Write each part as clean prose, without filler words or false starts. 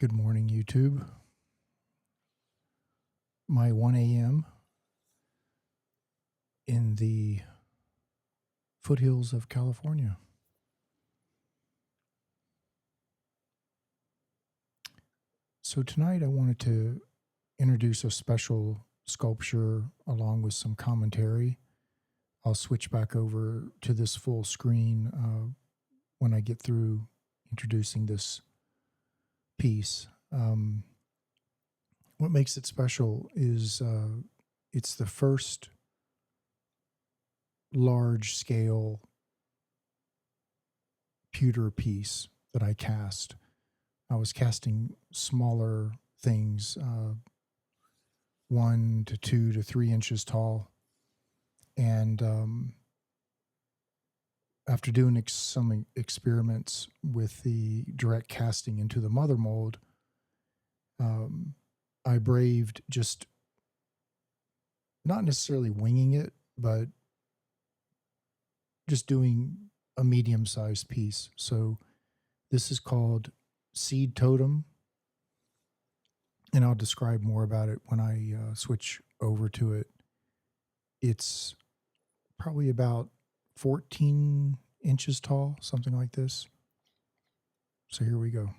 Good morning, YouTube. My 1 a.m. in the foothills of California. So tonight I wanted to introduce a special sculpture along with some commentary. I'll switch back over to this full screen when I get through introducing this piece. What makes it special is it's the first large-scale pewter piece that I cast. I was casting smaller things, 1 to 2 to 3 inches tall, and after doing some experiments with the direct casting into the mother mold, I braved just not necessarily winging it, but just doing a medium-sized piece. So this is called Seed Totem, and I'll describe more about it when I switch over to it. It's probably about 14 inches tall, something like this. So here we go.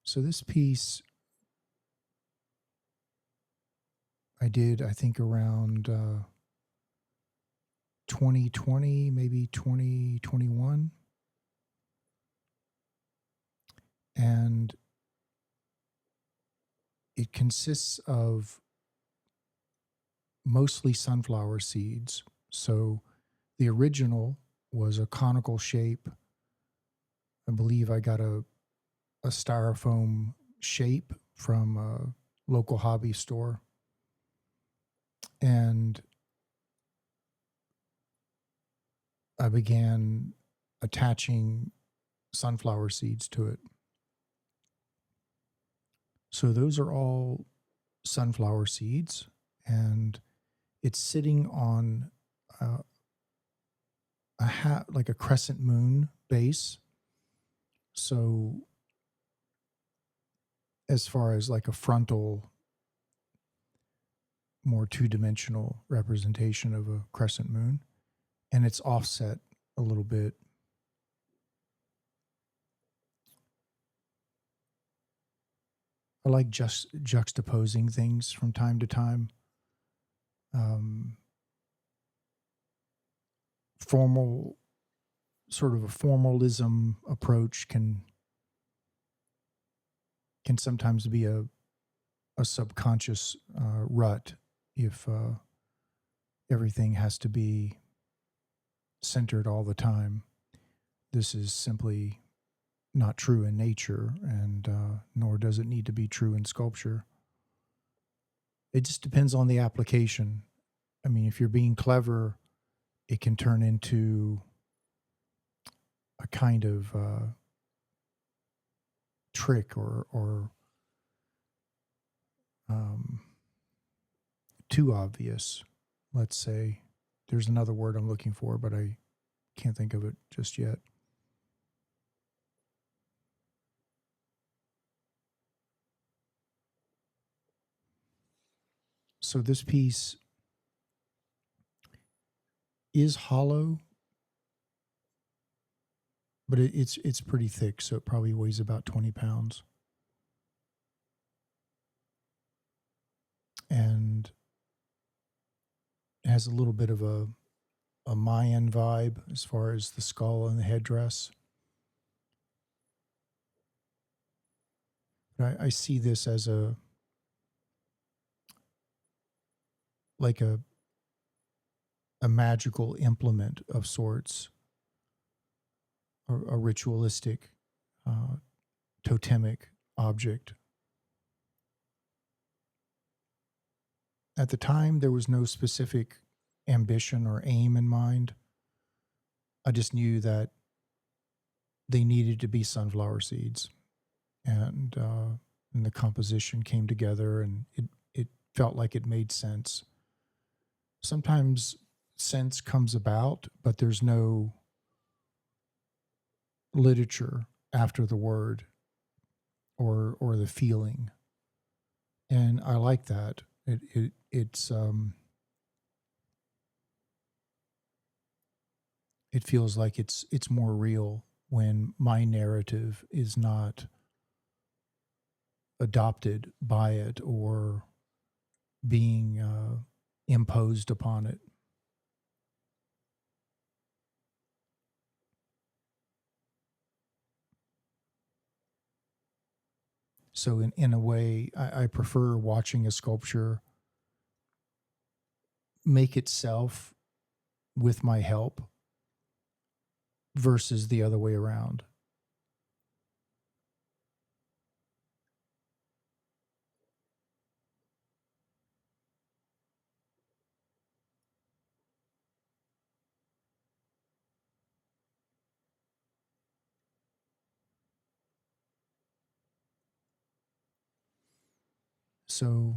So this piece I did, I think, around 2020, maybe 2021. And it consists of mostly sunflower seeds. So the original was a conical shape. I believe I got a styrofoam shape from a local hobby store. And I began attaching sunflower seeds to it. So those are all sunflower seeds, and it's sitting on like a crescent moon base. So as far as like a frontal, more two-dimensional representation of a crescent moon, and it's offset a little bit. I like just juxtaposing things from time to time. Sort of a formalism approach can sometimes be a subconscious rut if everything has to be centered all the time. This is simply not true in nature, and nor does it need to be true in sculpture. It just depends on the application. I mean, if you're being clever, it can turn into a kind of trick or too obvious, let's say. There's another word I'm looking for, but I can't think of it just yet. So this piece is hollow, but it's pretty thick, so it probably weighs about 20 pounds. And it has a little bit of a Mayan vibe as far as the skull and the headdress. But I see this as like a magical implement of sorts, or a ritualistic, totemic object. At the time, there was no specific ambition or aim in mind. I just knew that they needed to be sunflower seeds, and the composition came together, and it felt like it made sense. Sometimes sense comes about, but there's no literature after the word or the feeling. And I like that. It feels like it's more real when my narrative is not adopted by it or being imposed upon it. So in a way, I prefer watching a sculpture make itself with my help versus the other way around. So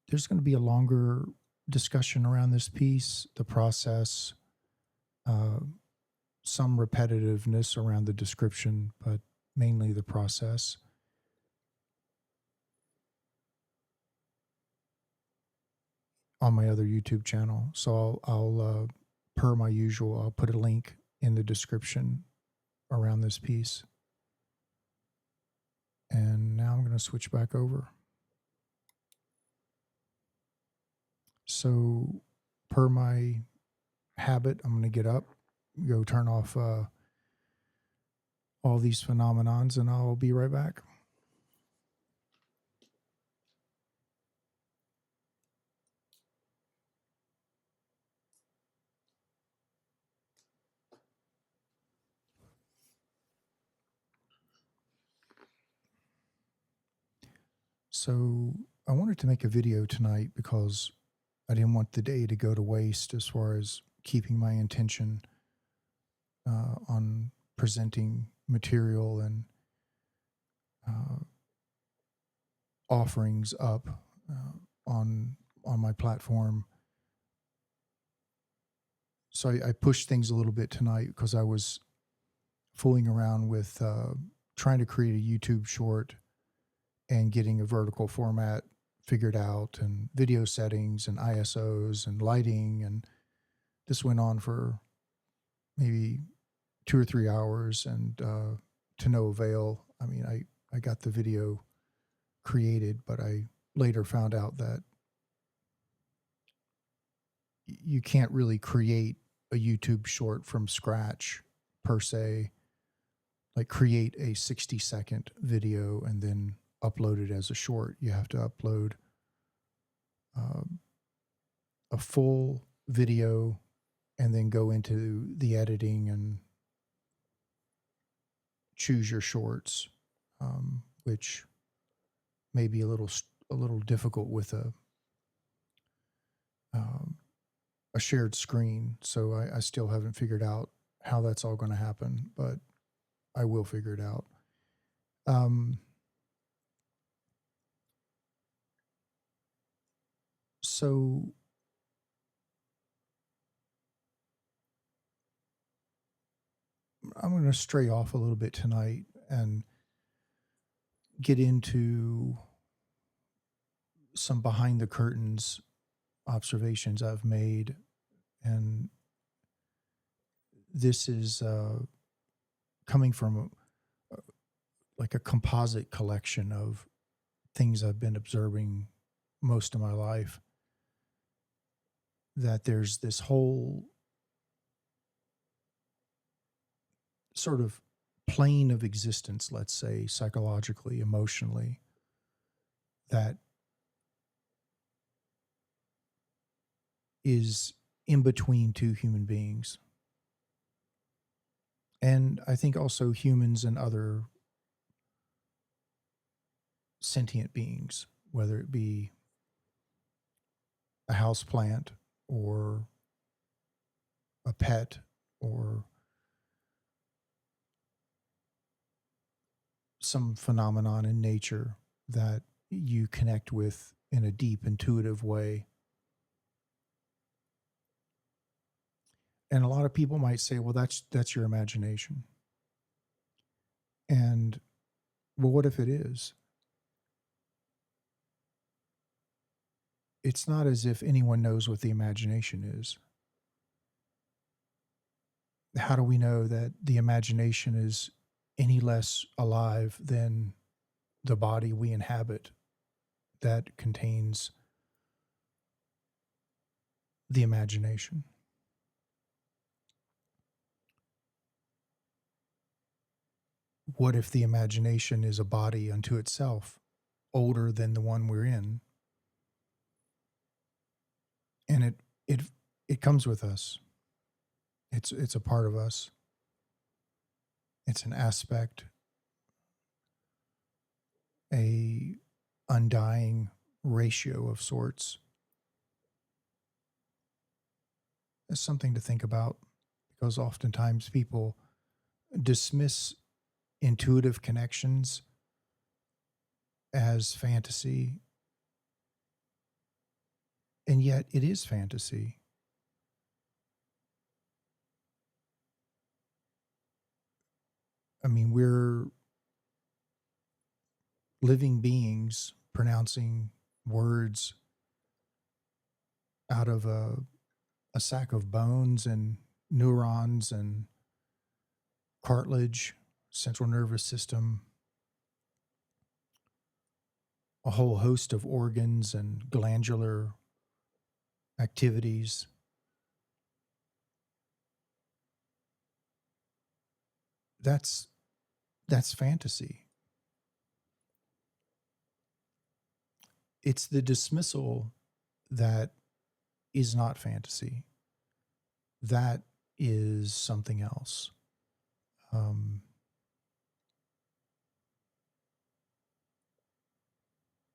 there's going to be a longer discussion around this piece, the process, some repetitiveness around the description, but mainly the process. On my other YouTube channel. So I'll per my usual, I'll put a link in the description around this piece. And now I'm going to switch back over. So per my habit, I'm going to get up, go turn off all these phenomenons, and I'll be right back. So I wanted to make a video tonight because I didn't want the day to go to waste as far as keeping my intention on presenting material and offerings up on my platform. So I pushed things a little bit tonight because I was fooling around with trying to create a YouTube short and getting a vertical format figured out and video settings and ISOs and lighting. And this went on for maybe 2 or 3 hours and to no avail. I mean, I got the video created, but I later found out that you can't really create a YouTube short from scratch per se, like create a 60-second video and then upload it as a short. You have to upload a full video and then go into the editing and choose your shorts, which may be a little difficult with a shared screen. So I still haven't figured out how that's all going to happen, but I will figure it out. So I'm going to stray off a little bit tonight and get into some behind the curtains observations I've made. And this is coming from like a composite collection of things I've been observing most of my life. That there's this whole sort of plane of existence, let's say, psychologically, emotionally, that is in between two human beings. And I think also humans and other sentient beings, whether it be a house plant or a pet or some phenomenon in nature that you connect with in a deep, intuitive way. And a lot of people might say, well, that's your imagination. And well, what if it is? It's not as if anyone knows what the imagination is. How do we know that the imagination is any less alive than the body we inhabit that contains the imagination? What if the imagination is a body unto itself, older than the one we're in? And it comes with us. It's a part of us. It's an aspect, a undying ratio of sorts. It's something to think about, because oftentimes people dismiss intuitive connections as fantasy, and yet it is fantasy. I mean, we're living beings pronouncing words out of a sack of bones and neurons and cartilage, central nervous system, a whole host of organs and glandular activities. That's fantasy. It's the dismissal that is not fantasy. That is something else.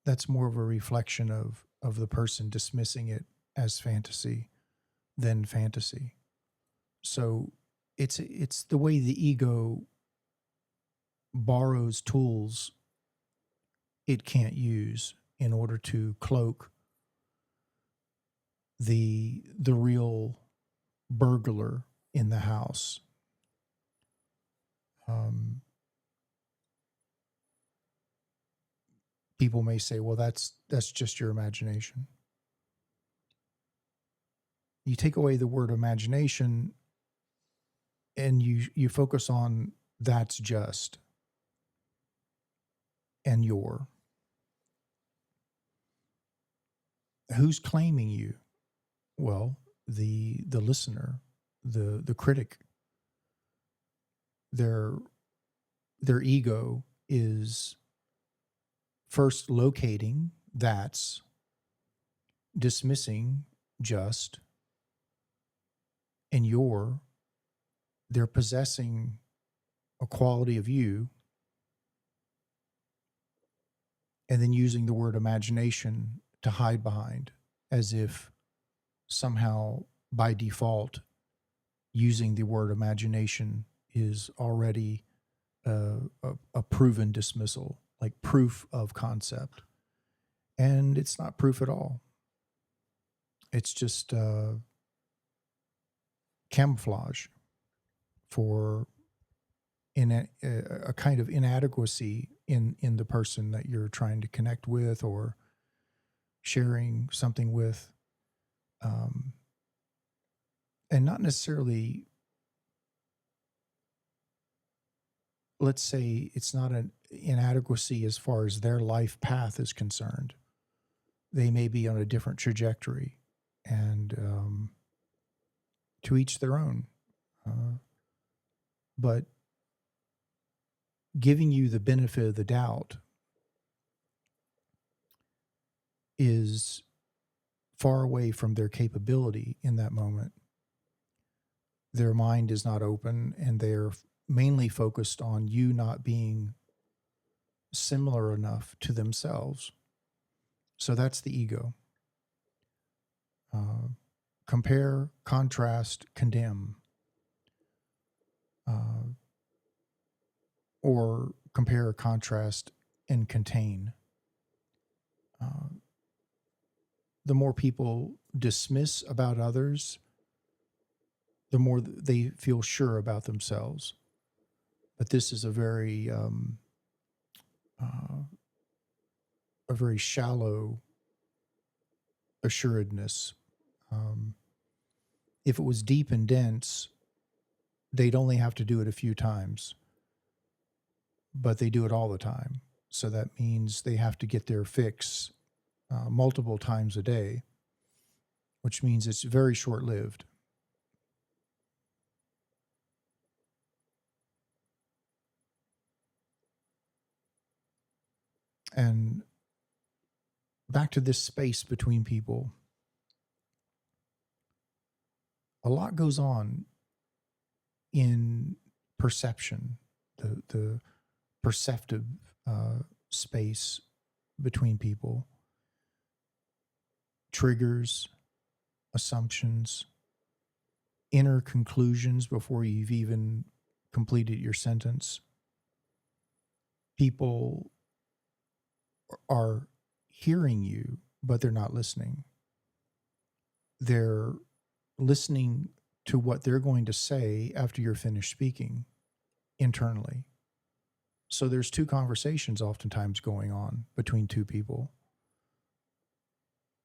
That's more of a reflection of the person dismissing it as fantasy than fantasy. So it's the way the ego borrows tools it can't use in order to cloak the real burglar in the house. People may say, well, that's just your imagination. You take away the word imagination and you focus on that's just and your. Who's claiming you? Well, the listener, the critic. Their ego is first locating that's, dismissing just, and your. They're possessing a quality of you, and then using the word imagination to hide behind, as if somehow by default using the word imagination is already a proven dismissal, like proof of concept. And it's not proof at all. It's just camouflage for a kind of inadequacy in the person that you're trying to connect with or sharing something with. And not necessarily, let's say it's not an inadequacy as far as their life path is concerned. They may be on a different trajectory, and to each their own. But giving you the benefit of the doubt is far away from their capability in that moment. Their mind is not open, and they're mainly focused on you not being similar enough to themselves. So that's the ego. Compare, contrast, condemn. Or compare, contrast, and contain. The more people dismiss about others, the more they feel sure about themselves. But this is uh, a very shallow assuredness. Um, if it was deep and dense, they'd only have to do it a few times, but they do it all the time. So that means they have to get their fix multiple times a day, which means it's very short-lived. And back to this space between people, a lot goes on in perception, the perceptive space between people, triggers, assumptions, inner conclusions before you've even completed your sentence. People are hearing you, but they're not listening. They're listening to what they're going to say after you're finished speaking internally. So there's two conversations oftentimes going on between two people.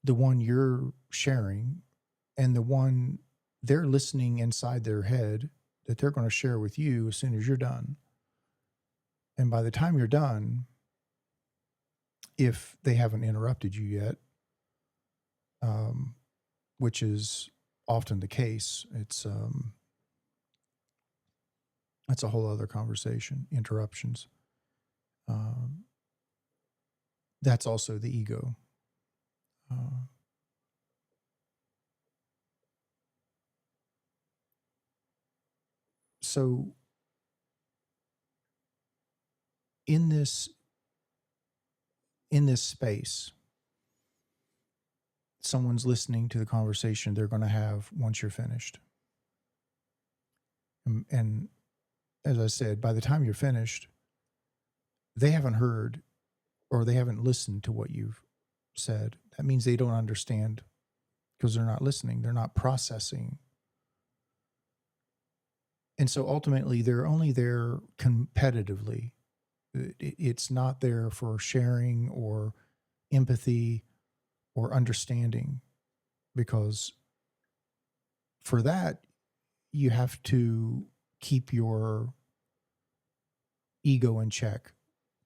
The one you're sharing and the one they're listening inside their head that they're going to share with you as soon as you're done. And by the time you're done, if they haven't interrupted you yet, which is often the case, that's a whole other conversation. Interruptions. That's also the ego. So in this space, someone's listening to the conversation they're going to have once you're finished. And as I said, by the time you're finished, they haven't heard or they haven't listened to what you've said. That means they don't understand because they're not listening. They're not processing. And so ultimately, they're only there competitively. It's not there for sharing or empathy or understanding, because for that, you have to keep your ego in check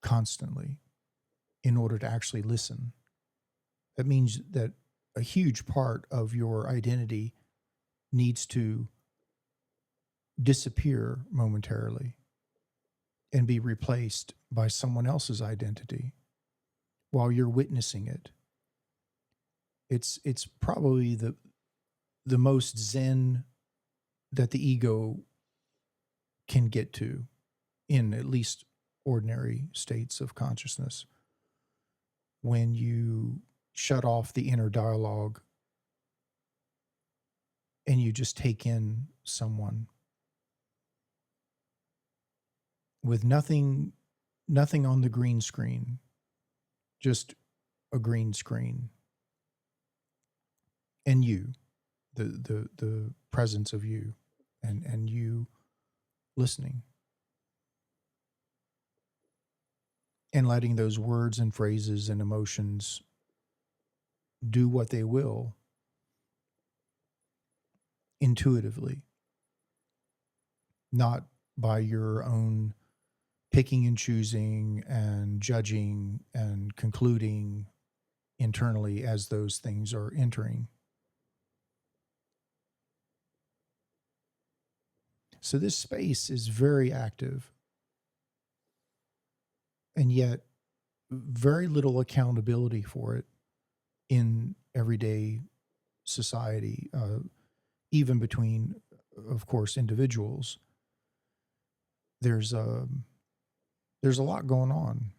constantly in order to actually listen. That means that a huge part of your identity needs to disappear momentarily and be replaced by someone else's identity while you're witnessing it. It's probably the most zen that the ego can get to in at least ordinary states of consciousness. When you shut off the inner dialogue and you just take in someone with nothing on the green screen, just a green screen, and you, the presence of you, and you listening, and letting those words and phrases and emotions do what they will intuitively, not by your own picking and choosing and judging and concluding internally as those things are entering. So this space is very active, and yet very little accountability for it in everyday society, even between, of course, individuals. There's a lot going on.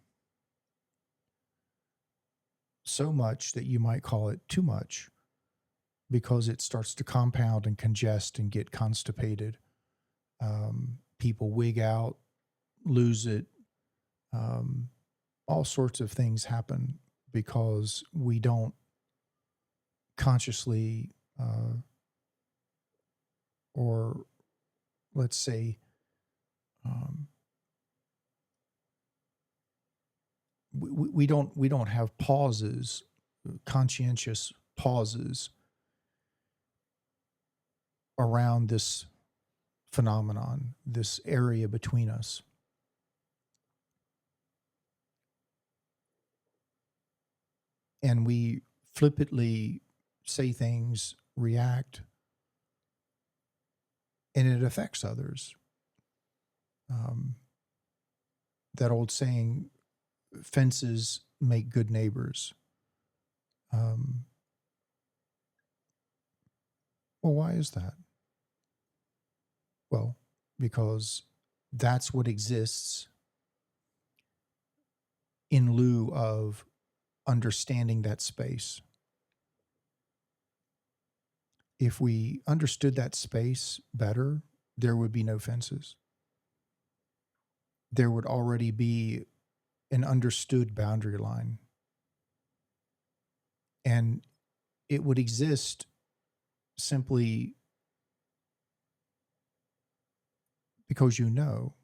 So much that you might call it too much, because it starts to compound and congest and get constipated. People wig out, lose it. All sorts of things happen because we don't consciously or let's say we don't have pauses, conscientious pauses around this phenomenon, this area between us. And we flippantly say things, react, and it affects others. That old saying, fences make good neighbors. Well, why is that? Well, because that's what exists in lieu of understanding that space. If we understood that space better, there would be no fences. There would already be an understood boundary line. And it would exist simply because you know.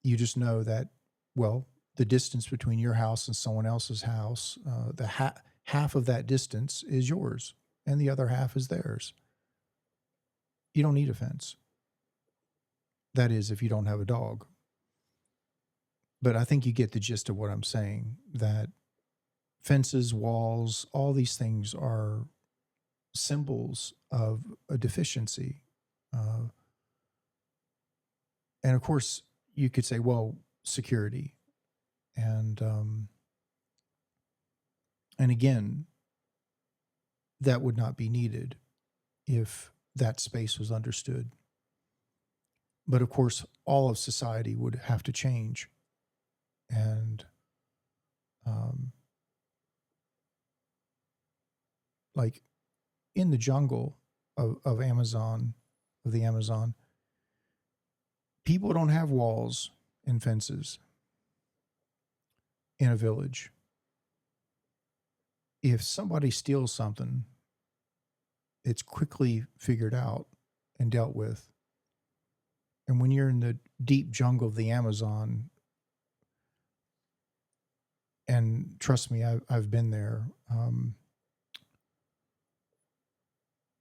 You just know that, well, the distance between your house and someone else's house, half of that distance is yours and the other half is theirs. You don't need a fence. That is, if you don't have a dog. But I think you get the gist of what I'm saying, that fences, walls, all these things are symbols of a deficiency. And of course, you could say, well, security. And again, that would not be needed if that space was understood. But of course, all of society would have to change. And like in the jungle of the Amazon, people don't have walls and fences in a village. If somebody steals something, it's quickly figured out and dealt with. And when you're in the deep jungle of the Amazon, and trust me, I've been there,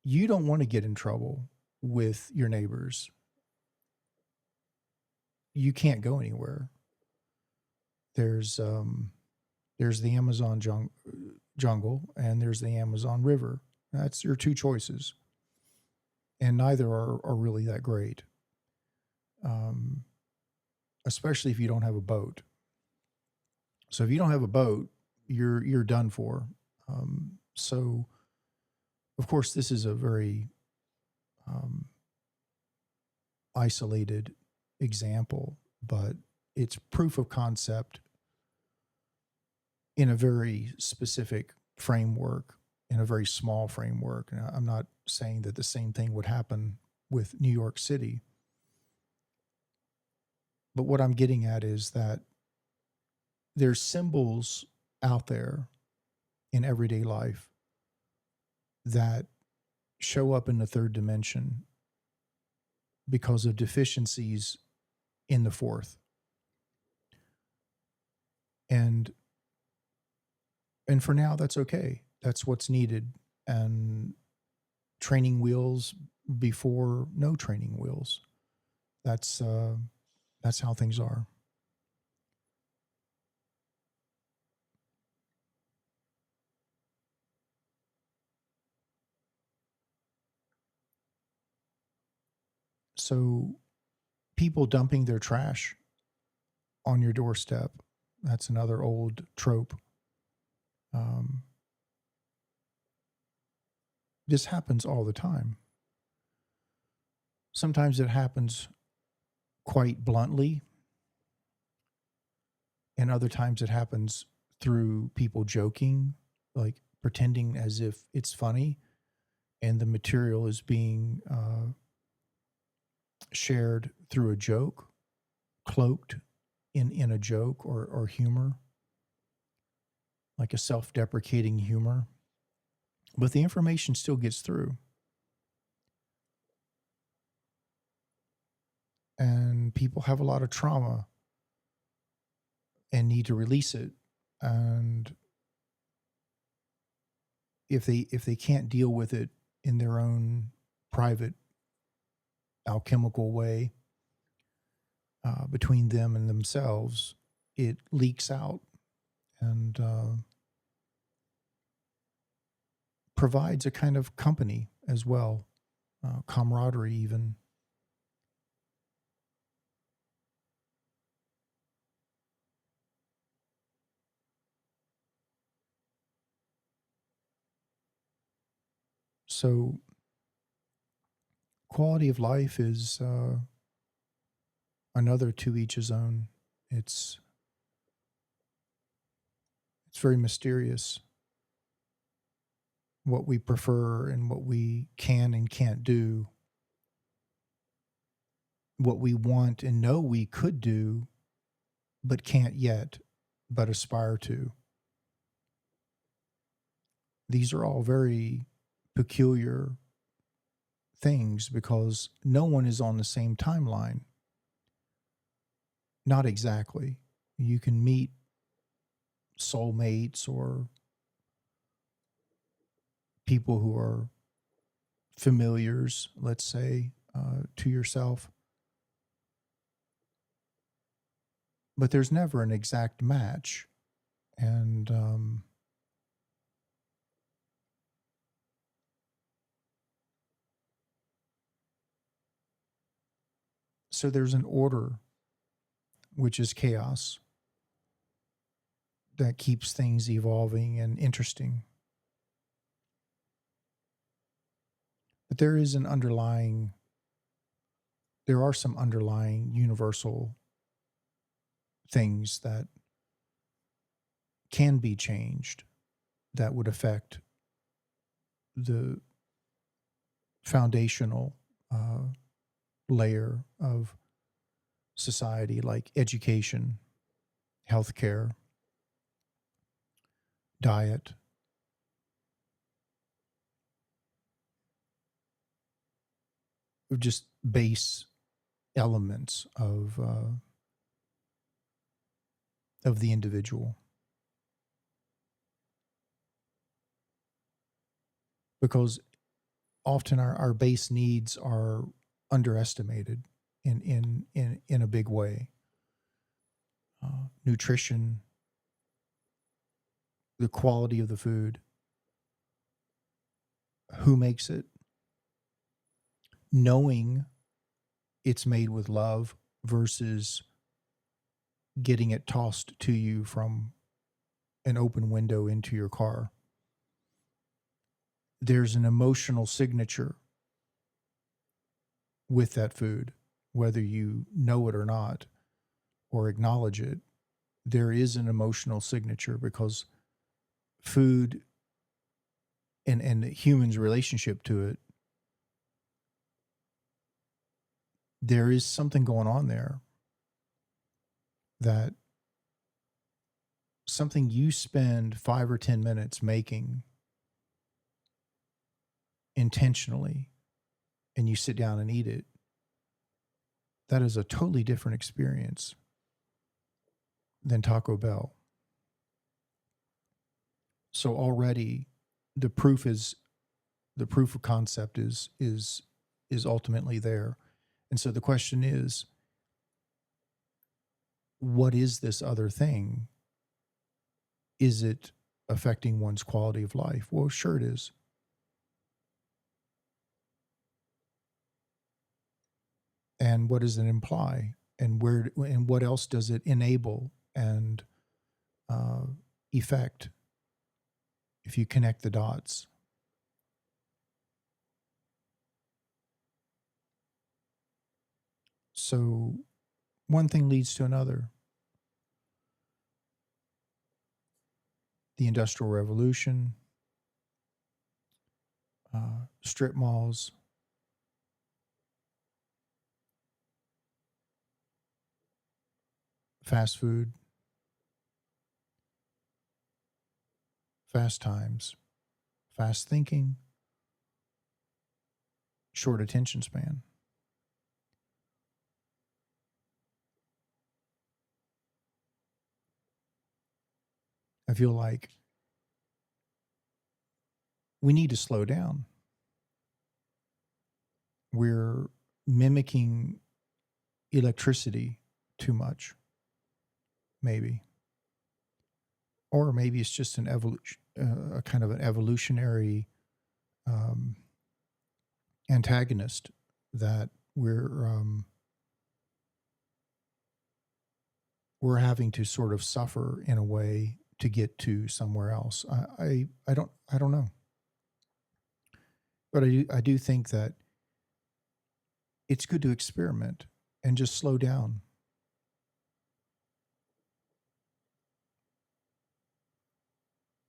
you don't want to get in trouble with your neighbors. You can't go anywhere. There's the Amazon jungle and there's the Amazon River. That's your two choices. And neither are really that great. Especially if you don't have a boat. So if you don't have a boat, you're done for. So of course, this is a very isolated example, but it's proof of concept in a very specific framework, in a very small framework. And I'm not saying that the same thing would happen with New York City. But what I'm getting at is that there's symbols out there in everyday life that show up in the third dimension because of deficiencies in the fourth. And for now, that's okay. That's what's needed. And training wheels before no training wheels. That's how things are. So people dumping their trash on your doorstep, that's another old trope. This happens all the time. Sometimes it happens quite bluntly, and other times it happens through people joking, like pretending as if it's funny, and the material is being shared through a joke, cloaked in a joke or humor, like a self-deprecating humor. but the information still gets through. And people have a lot of trauma and need to release it. And if they can't deal with it in their own private alchemical way, between them and themselves, it leaks out and provides a kind of company as well, camaraderie even. So quality of life is another to each his own. It's very mysterious what we prefer and what we can and can't do, what we want and know we could do, but can't yet, but aspire to. These are all very peculiar things because no one is on the same timeline. Not exactly. You can meet soulmates or people who are familiars, let's say, to yourself. But there's never an exact match. And so there's an order, which is chaos, that keeps things evolving and interesting. But there are some underlying universal things that can be changed that would affect the foundational layer of society, like education, healthcare, diet, just base elements of the individual. Because often our base needs are underestimated in a big way. Nutrition, the quality of the food, who makes it, knowing it's made with love versus getting it tossed to you from an open window into your car. There's an emotional signature with that food, whether you know it or not or acknowledge it. There is an emotional signature because food and the human's relationship to it, there is something going on there, that something you spend 5 or 10 minutes making intentionally and you sit down and eat it, that is a totally different experience than Taco Bell. So already the proof of concept is ultimately there. And so the question is, what is this other thing? Is it affecting one's quality of life? Well, sure it is. And what does it imply? And what else does it enable and effect if you connect the dots? So one thing leads to another. The Industrial Revolution, strip malls, fast food, fast times, fast thinking, short attention span. I feel like we need to slow down. We're mimicking electricity too much, maybe. Or maybe it's just an evolution, a kind of an evolutionary um, antagonist that we're having to sort of suffer in a way to get to somewhere else. I don't know, but I do think that it's good to experiment and just slow down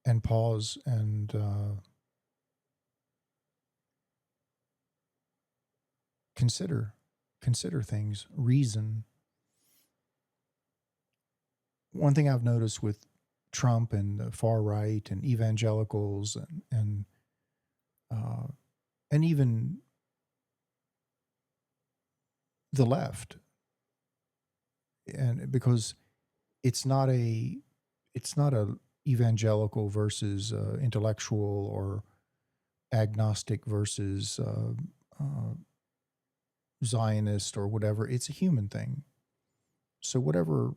and pause and consider things, reason. One thing I've noticed with Trump and the far right and evangelicals uh, and even the left, and because it's not a evangelical versus intellectual or agnostic versus Zionist or whatever. It's a human thing. So whatever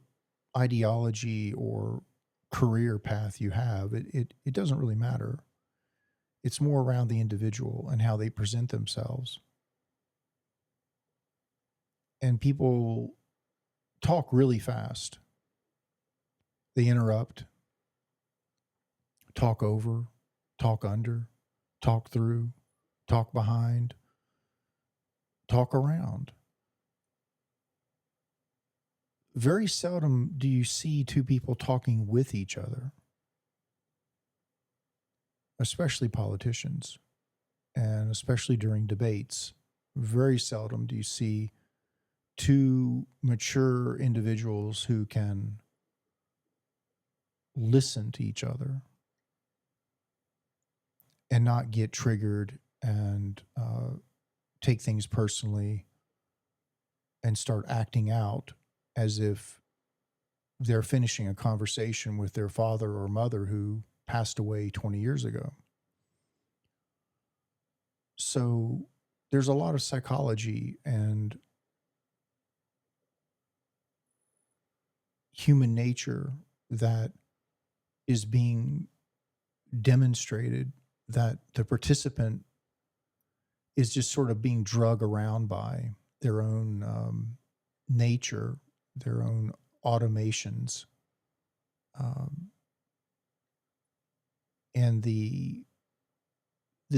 ideology or career path you have, it doesn't really matter. It's more around the individual and how they present themselves. And people talk really fast. They interrupt, talk over, talk under, talk through, talk behind, talk around. Very seldom do you see two people talking with each other, especially politicians, and especially during debates. Very seldom do you see two mature individuals who can listen to each other and not get triggered and take things personally and start acting out as if they're finishing a conversation with their father or mother who passed away 20 years ago. So there's a lot of psychology and human nature that is being demonstrated, that the participant is just sort of being drug around by their own nature, their own automations, um, and the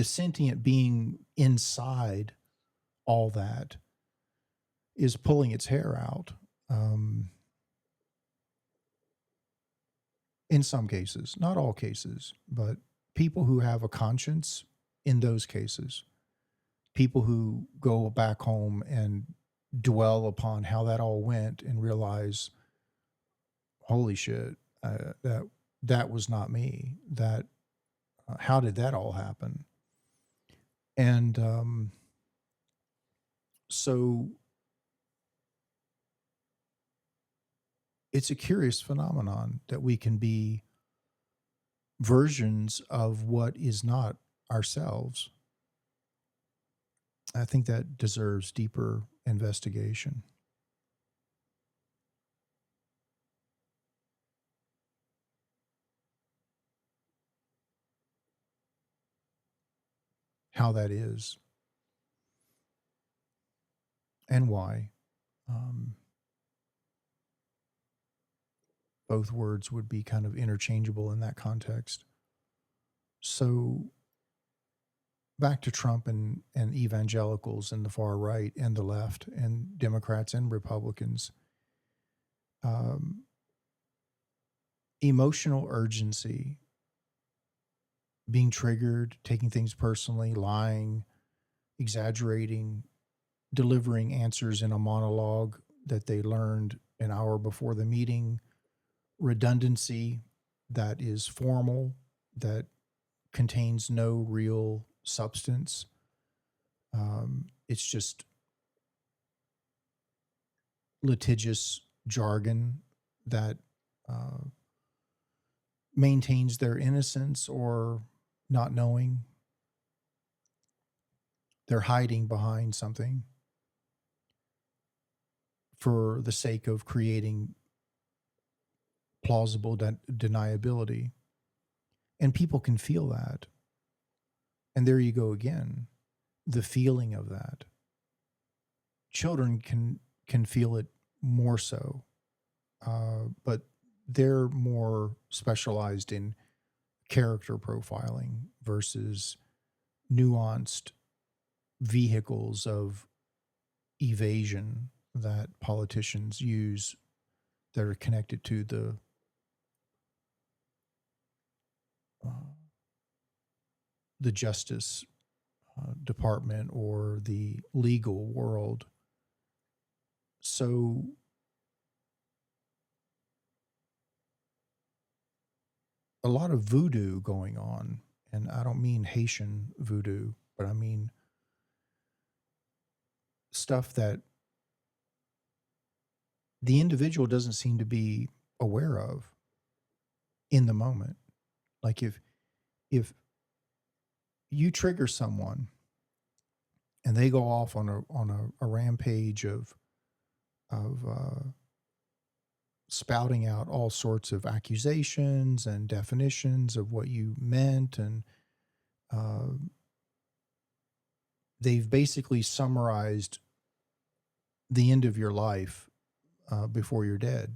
sentient being inside all that is pulling its hair out. In some cases, not all cases, but people who have a conscience in those cases, people who go back home and dwell upon how that all went and realize, holy shit, that was not me. That how did that all happen? And so it's a curious phenomenon that we can be versions of what is not ourselves. I think that deserves deeper investigation. How that is and why. Both words would be kind of interchangeable in that context. So back to Trump and evangelicals and the far right and the left and Democrats and Republicans. Emotional urgency, being triggered, taking things personally, lying, exaggerating, delivering answers in a monologue that they learned an hour before the meeting, redundancy that is formal, that contains no real substance. It's just litigious jargon that maintains their innocence or not knowing. They're hiding behind something for the sake of creating plausible deniability. And people can feel that. And there you go again, the feeling of that. Children can feel it more so, but they're more specialized in character profiling versus nuanced vehicles of evasion that politicians use that are connected to the justice department or the legal world. So a lot of voodoo going on, and I don't mean Haitian voodoo, but I mean stuff that the individual doesn't seem to be aware of in the moment. Like if you trigger someone and they go off on a rampage of spouting out all sorts of accusations and definitions of what you meant, and they've basically summarized the end of your life before you're dead.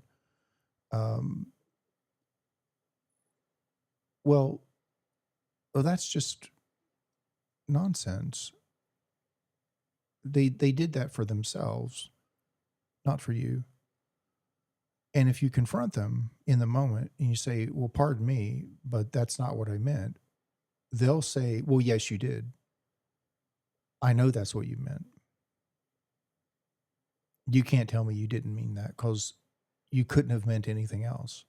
Well, that's just nonsense. They did that for themselves, not for you. And if you confront them in the moment and you say, well, pardon me, but that's not what I meant, they'll say, well, yes, you did. I know that's what you meant. You can't tell me you didn't mean that because you couldn't have meant anything else.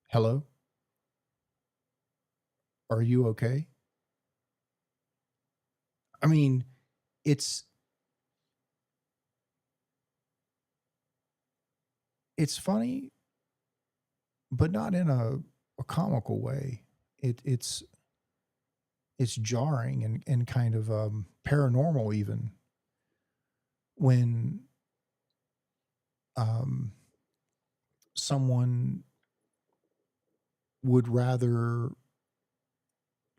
Hello? Are you okay? I mean, it's funny, but not in a comical way. It's jarring and kind of paranormal even when someone would rather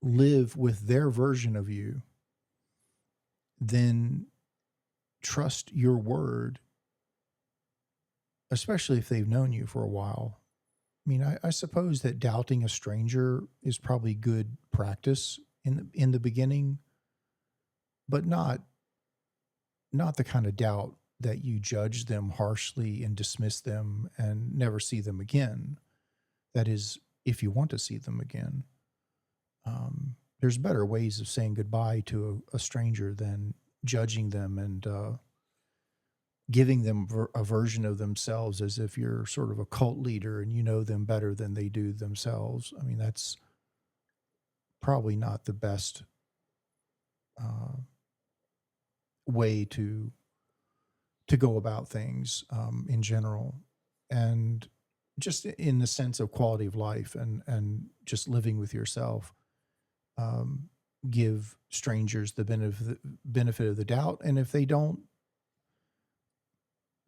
live with their version of you than trust your word, especially if they've known you for a while. I mean, I suppose that doubting a stranger is probably good practice in the beginning, but not the kind of doubt that you judge them harshly and dismiss them and never see them again. That is, if you want to see them again. There's better ways of saying goodbye to a stranger than judging them and giving them a version of themselves as if you're sort of a cult leader and you know them better than they do themselves. I mean, that's probably not the best way to go about things in general. And just in the sense of quality of life and just living with yourself, give strangers the benefit of the doubt. And if they don't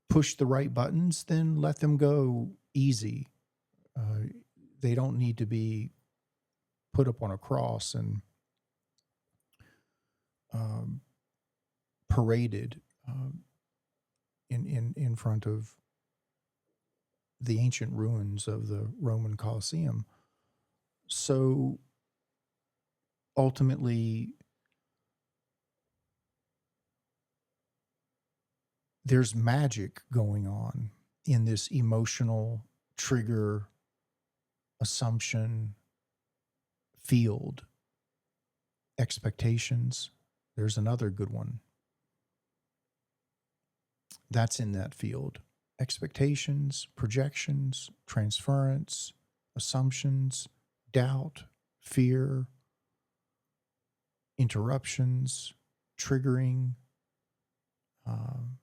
push the right buttons, then let them go easy. They don't need to be put up on a cross and paraded in front of the ancient ruins of the Roman Colosseum. So ultimately, there's magic going on in this emotional trigger assumption field. Expectations. There's another good one. That's in that field. Expectations, projections, transference, assumptions, doubt, fear, interruptions, triggering, um,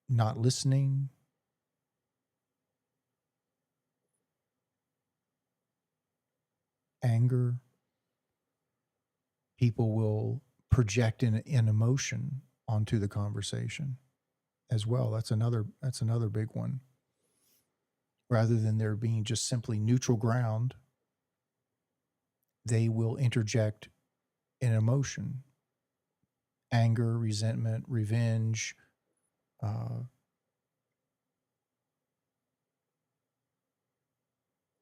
not listening, anger. People will project an emotion onto the conversation as well. That's another big one. Rather than there being just simply neutral ground, they will interject an emotion: anger, resentment, revenge,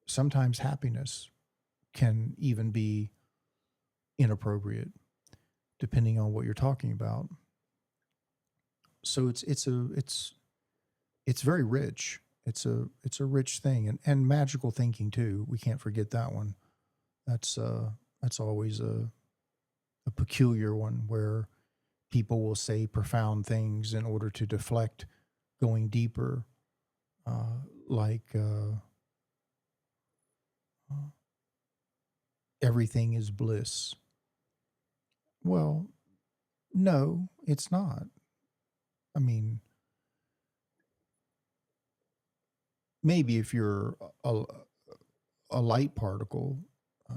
sometimes happiness can even be inappropriate depending on what you're talking about. So it's very rich. It's a rich thing, and magical thinking too. We can't forget that one. That's always a peculiar one where people will say profound things in order to deflect going deeper, like everything is bliss. Well, no, it's not. I mean, maybe if you're a light particle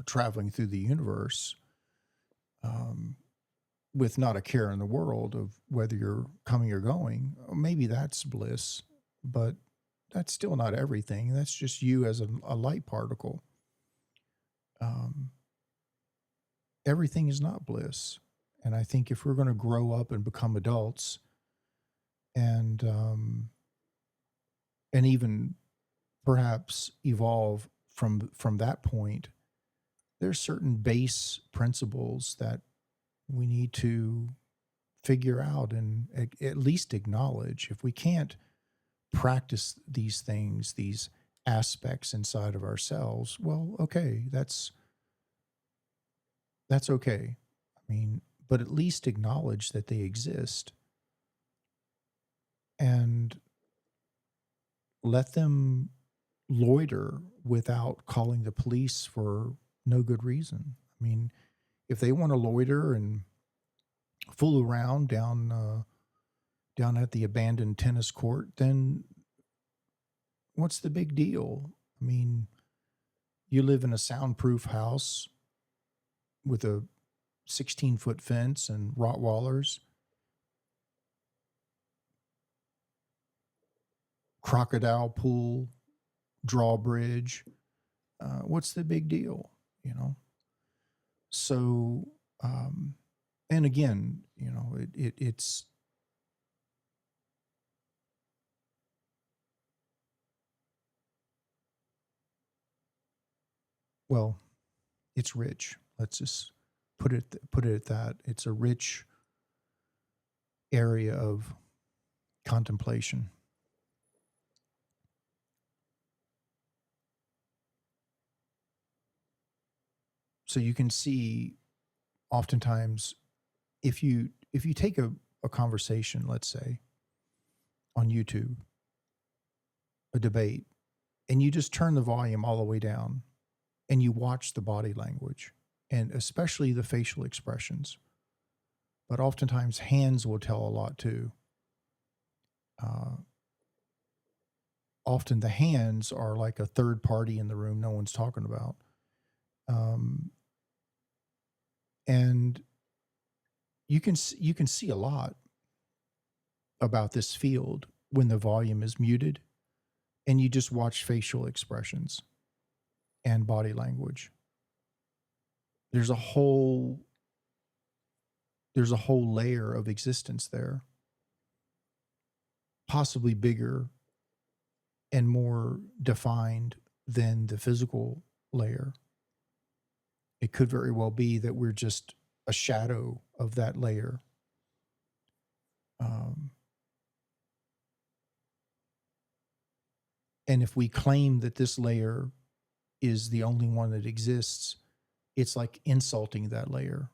traveling through the universe, um, with not a care in the world of whether you're coming or going, maybe that's bliss, but that's still not everything. That's just you as a light particle. Um, Everything is not bliss. And I think if we're going to grow up and become adults and even perhaps evolve from that point, there's certain base principles that we need to figure out and at least acknowledge. If we can't practice these things, these aspects inside of ourselves, well, okay, that's okay. I mean, but at least acknowledge that they exist and let them loiter without calling the police for no good reason. I mean, if they want to loiter and fool around down at the abandoned tennis court, then what's the big deal? I mean, you live in a soundproof house with a 16-foot fence and Rottweilers, crocodile pool, drawbridge. What's the big deal? You know? So, and again, you know, it's, well, it's rich. Let's just put it at that. It's a rich area of contemplation. So you can see oftentimes if you take a conversation, let's say on YouTube, a debate, and you just turn the volume all the way down and you watch the body language and especially the facial expressions, but oftentimes hands will tell a lot too. Often the hands are like a third party in the room no one's talking about. And you can see a lot about this field when the volume is muted and you just watch facial expressions and body language. There's a whole layer of existence there, possibly bigger and more defined than the physical layer. It could very well be that we're just a shadow of that layer. And if we claim that this layer is the only one that exists, it's like insulting that layer.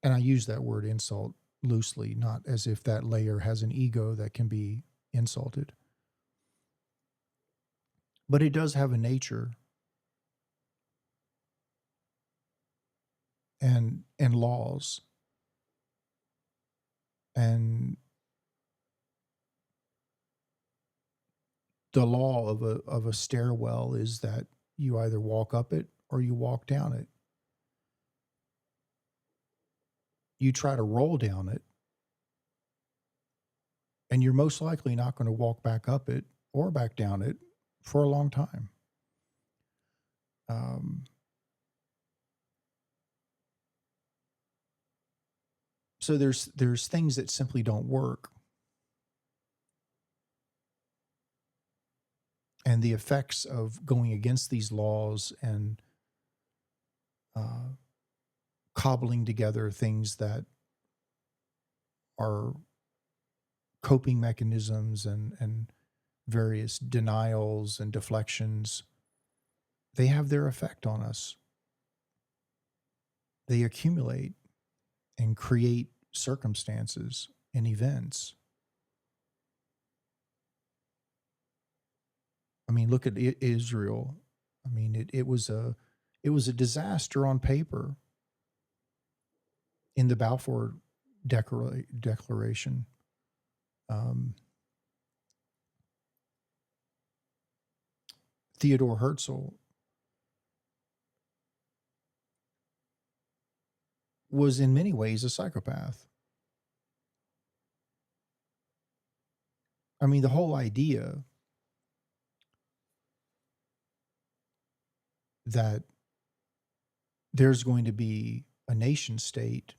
And I use that word insult loosely, not as if that layer has an ego that can be insulted. But it does have a nature and laws. And the law of a stairwell is that you either walk up it or you walk down it. You try to roll down it, and you're most likely not going to walk back up it or back down it for a long time. So there's things that simply don't work. And the effects of going against these laws and cobbling together things that are coping mechanisms and various denials and deflections, they have their effect on us. They accumulate and create circumstances and events. I mean, look at Israel. I mean, it was a disaster on paper in the Balfour Declaration. Theodore Herzl was in many ways a psychopath. I mean, the whole idea that there's going to be a nation state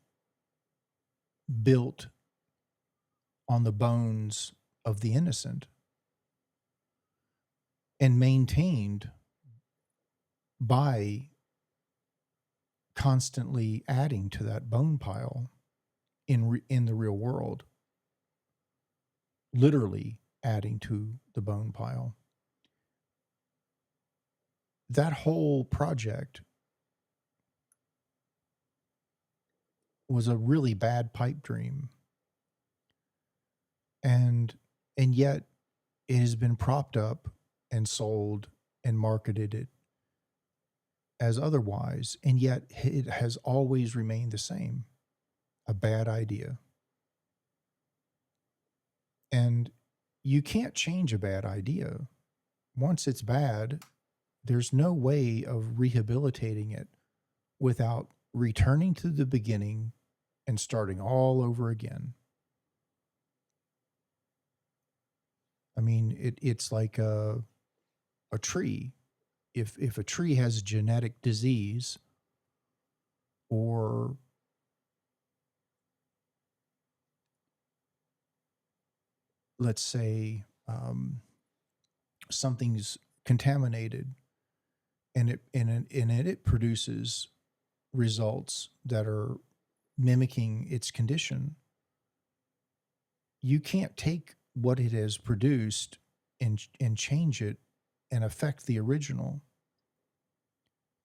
built on the bones of the innocent and maintained by constantly adding to that bone pile in the real world, literally adding to the bone pile. That whole project was a really bad pipe dream. And yet it has been propped up and sold and marketed it as otherwise, and yet it has always remained the same, a bad idea. And you can't change a bad idea. Once it's bad, there's no way of rehabilitating it without returning to the beginning and starting all over again. I mean, it's like a tree. If a tree has genetic disease, or let's say something's contaminated, and it produces results that are mimicking its condition, you can't take what it has produced and change it and affect the original.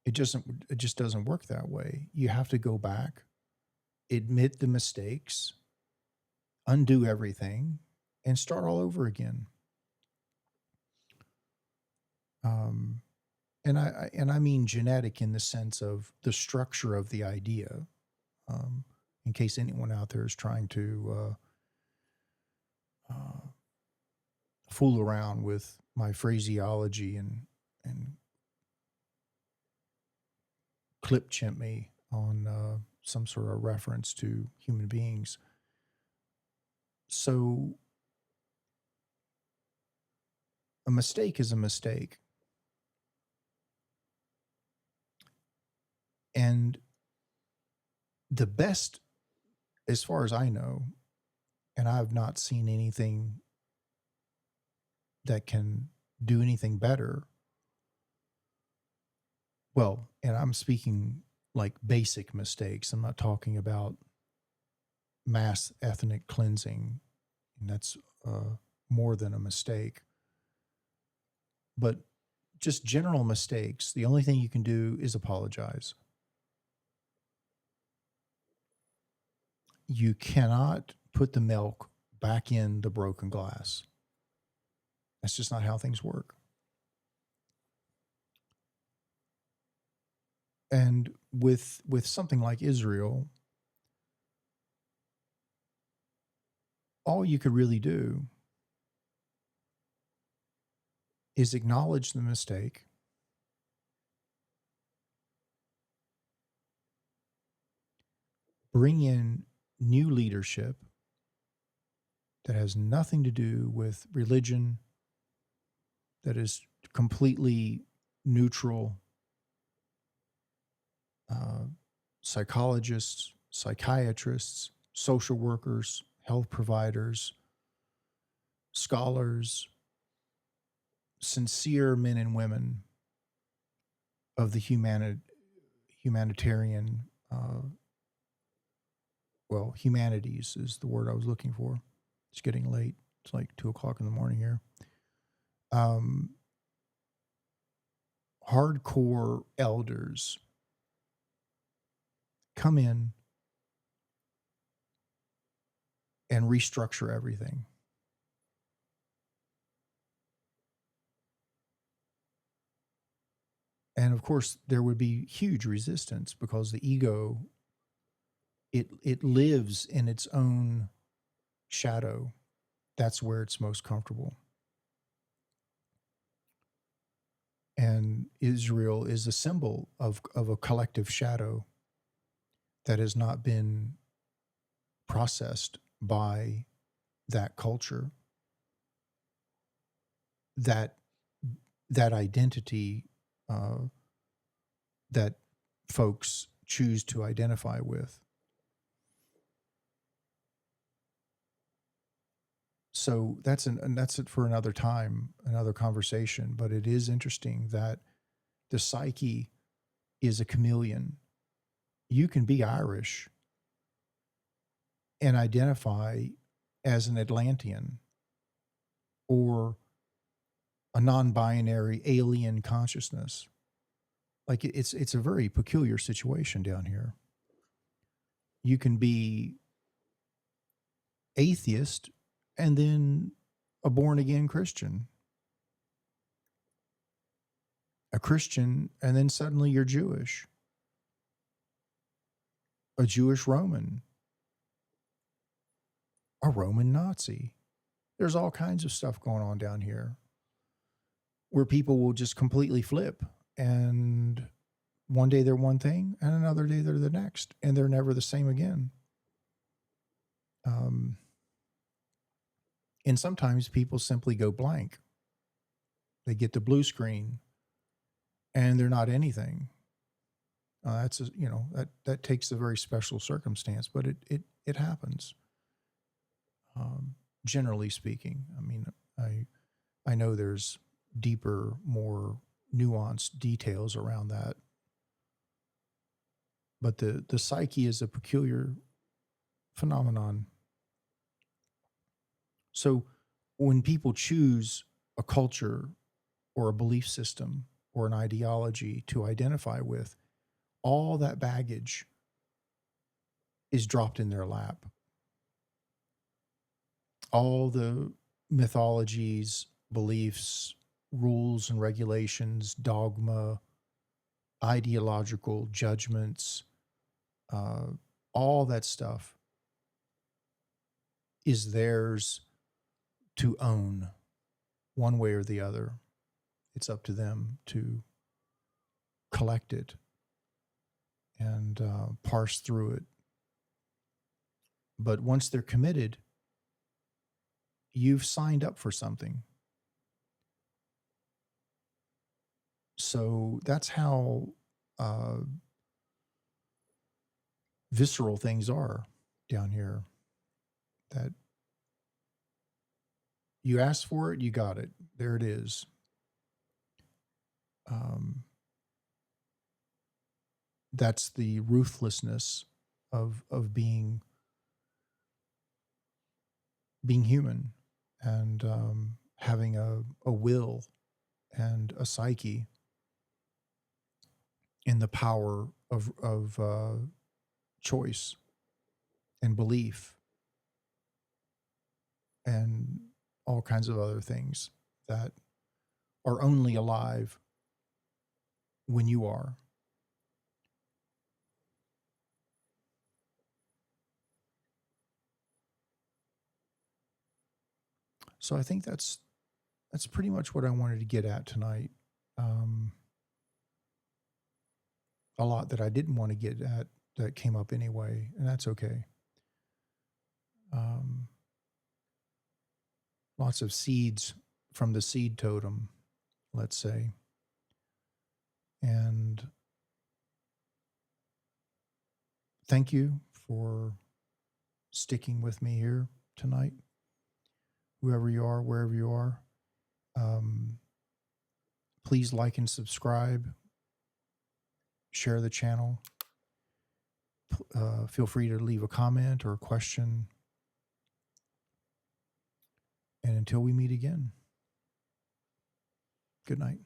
It just doesn't work that way. You have to go back, admit the mistakes, undo everything, and start all over again. And I mean genetic in the sense of the structure of the idea. In case anyone out there is trying to fool around with my phraseology and clip chimp me on some sort of reference to human beings. So a mistake is a mistake. And the best, as far as I know, and I've not seen anything that can do anything better. Well, and I'm speaking like basic mistakes. I'm not talking about mass ethnic cleansing. And that's more than a mistake. But just general mistakes, the only thing you can do is apologize. you cannot put the milk back in the broken glass. That's just not how things work. And with something like Israel, all you could really do is acknowledge the mistake, bring in new leadership that has nothing to do with religion, that is completely neutral, psychologists, psychiatrists, social workers, health providers, scholars, sincere men and women of the humanitarian, humanities is the word I was looking for. It's getting late. It's like 2:00 in the morning here. Hardcore elders come in and restructure everything. And of course, there would be huge resistance because the ego, it lives in its own shadow. That's where it's most comfortable. And Israel is a symbol of a collective shadow that has not been processed by that culture. That identity that folks choose to identify with. So that's it for another time, another conversation. But it is interesting that the psyche is a chameleon. You can be Irish and identify as an Atlantean or a non-binary alien consciousness. Like it's a very peculiar situation down here. You can be atheist and then a born-again Christian. A Christian, and then suddenly you're Jewish. A Jewish Roman. A Roman Nazi. There's all kinds of stuff going on down here where people will just completely flip, and one day they're one thing and another day they're the next, and they're never the same again. And sometimes people simply go blank. They get the blue screen and they're not anything. That takes a very special circumstance, but it happens. Generally speaking, I mean, I know there's deeper, more nuanced details around that, but the psyche is a peculiar phenomenon. So when people choose a culture or a belief system or an ideology to identify with, all that baggage is dropped in their lap. All the mythologies, beliefs, rules and regulations, dogma, ideological judgments, all that stuff is theirs to own one way or the other. It's up to them to collect it and parse through it. But once they're committed, you've signed up for something. So that's how visceral things are down here. That you asked for it, you got it. There it is. That's the ruthlessness of being human and having a will and a psyche and the power of choice and belief and all kinds of other things that are only alive when you are. So I think that's pretty much what I wanted to get at tonight. A lot that I didn't want to get at that came up anyway, and that's okay. Lots of seeds from the seed totem, let's say. And thank you for sticking with me here tonight, whoever you are, wherever you are. Please like and subscribe. Share the channel. Feel free to leave a comment or a question. And until we meet again, good night.